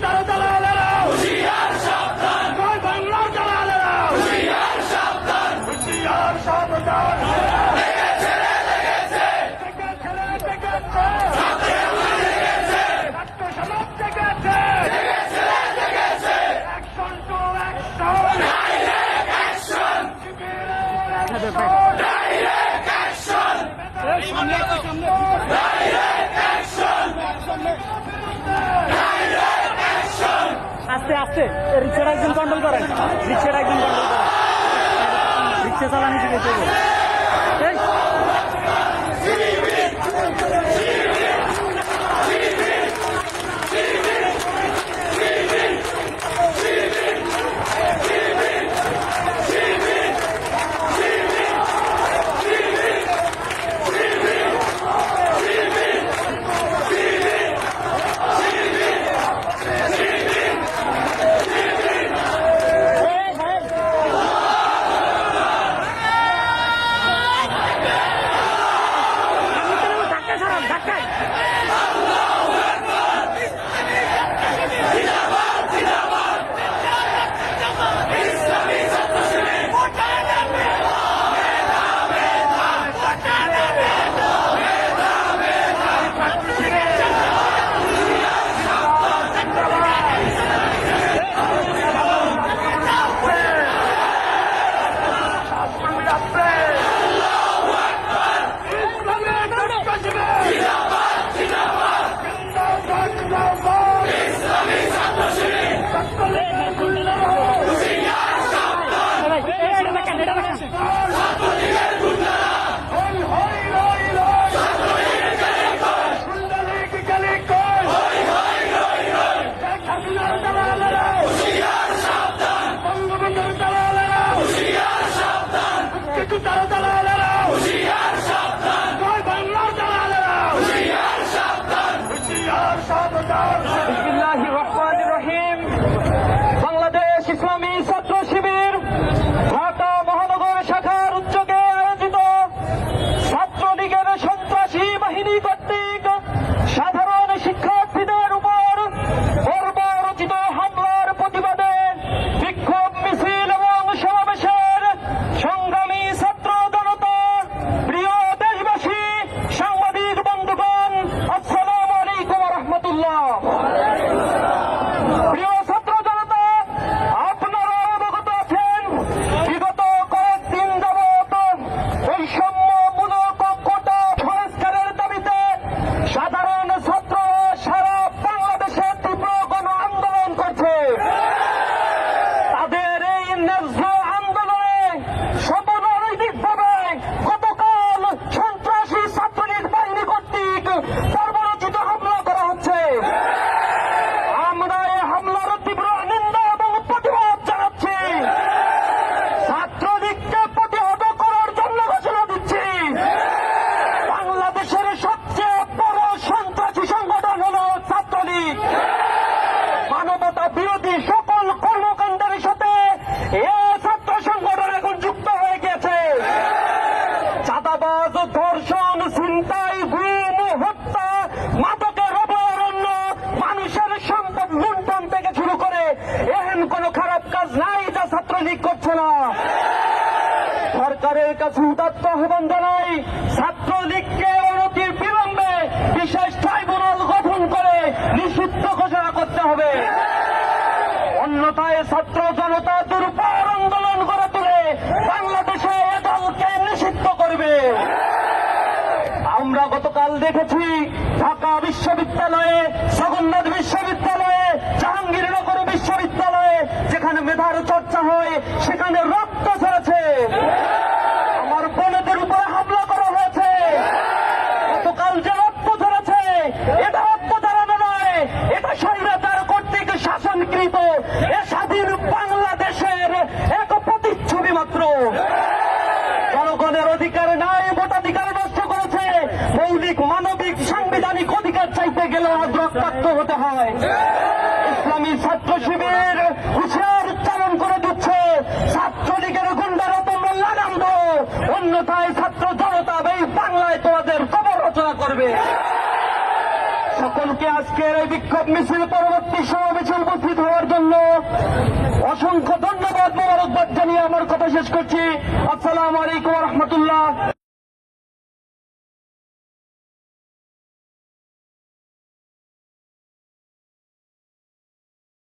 তারা দালালেরা হুঁশিয়ার সাবধান, জয় বাংলার দালালেরা হুঁশিয়ার সাবধান, হুঁশিয়ার সাবধান। লেগেছে রে লেগেছে, লেগেছে রে লেগেছে, ছাত্র সমাজ লেগেছে, লেগেছে রে লেগেছে। Action to action, direct action, direct action, direct action, direct action. আস্তে আস্তে রিক্সাটা একজন কন্ট্রোল করেন, রিক্সাটা একজন কন্ট্রোল করেন, রিক্সা চালানি শিখেছে। বাংলাদেশ ইসলামী ছাত্র শিবির ঢাকা মহানগর শাখার উদ্যোগে আয়োজিত ছাত্রলীগের সন্ত্রাসী বাহিনী কর্তৃক সাধারণ শিক্ষার্থীদের উপর বর্বরচিত হামলার প্রতিবাদে বিক্ষোভ মিছিল এবং সমাবেশের সংগ্রামী ছাত্র জনতা, প্রিয় দেশবাসী, সাংবাদিক বন্ধুগণ, আসসালামু আলাইকুম ওয়া রাহমাতুল্লাহ। প্রিয় ছাত্র জনতা, আপনারা অবগত আছেন বিগত কয়েকদিন যাবত বৈষম্যমূলক কোটা সংস্কারের দাবিতে সাধারণ ছাত্ররা সারা বাংলাদেশে তীব্র গণ আন্দোলন করছে। তাদের এই ন্যায্য আন্দোলনে সর্বনৈতিকভাবে গতকাল সন্ত্রাসী ছাত্রলীগ বাহিনী কর্তৃক বর্বরচিত হামলা করা হচ্ছে। আমরা এই হামলার তীব্র নিন্দা এবং প্রতিবাদ জানাচ্ছি। ছাত্রলীগকে প্রতিহত করার জন্য ঘোষণা দিচ্ছি, বাংলাদেশের সবচেয়ে বড় সন্ত্রাসী সংগঠন হল ছাত্রলীগ। মানবতা বিরোধী সকল কর্মকাণ্ডের সাথে এই ছাত্র সংগঠন এখন যুক্ত হয়ে গেছে। চাঁদাবাজ, ধর্ষণ, ছিনতাই, গুম, হত্যা, মাদকের অভয়ারণ্য, মানুষের সম্পদ লুণ্ঠন থেকে শুরু করে এহেন কোন খারাপ কাজ নাই যা ছাত্রলীগ করছে না। সরকারের কাছে উদাত্ত আহ্বান জানাই, ছাত্রলীগকে অনতি বিলম্বে বিশেষ ট্রাইব্যুনাল গঠন করে নিষিদ্ধ ঘোষণা করতে হবে। অন্যথায় ছাত্র জনতা দুর্বার আন্দোলন গড়ে তুলে বাংলাদেশে এ দলকে নিষিদ্ধ করবে। আমরা গতকাল দেখেছি ঢাকা বিশ্ববিদ্যালয়ে, জগন্নাথ বিশ্ববিদ্যালয়ে, জাহাঙ্গীরনগর বিশ্ববিদ্যালয়ে যেখানে মেধার চর্চা হয় সেখানে রক্ত ঝরেছে। আমার বোনেদের উপরে হামলা করা হয়েছে। গতকাল যে রক্ত ঝরেছে এটা রক্ত ঝরানো নয়, এটা স্বৈরাচার কর্তৃক শাসনকৃত এ স্বাধীন বাংলাদেশের এক প্রতিচ্ছবি মাত্র। জনগণের অধিকার নাই, ভোটাধিকার নষ্ট করেছে। মৌলিক মানবিক সাংবিধানিক অধিকার চাইতে গেলে রক্তাক্ত হতে হয়। ইসলামী ছাত্র শিবির হুঁশিয়ার উচ্চারণ করে দিচ্ছে, ছাত্রলীগের গুন্ডারা তোমরা লাগাম দাও, অন্যথায় ছাত্র জনতা এই বাংলায় তোমাদের কবর রচনা করবে। সকলকে আজকের এই বিক্ষোভ মিছিল পরবর্তী সমাবেশে উপস্থিত হওয়ার জন্য অসংখ্য ধন্যবাদ, মোবারকবাদ জানিয়ে আমার কথা শেষ করছি। আসসালামু আলাইকুম ওয়া রাহমাতুল্লাহ।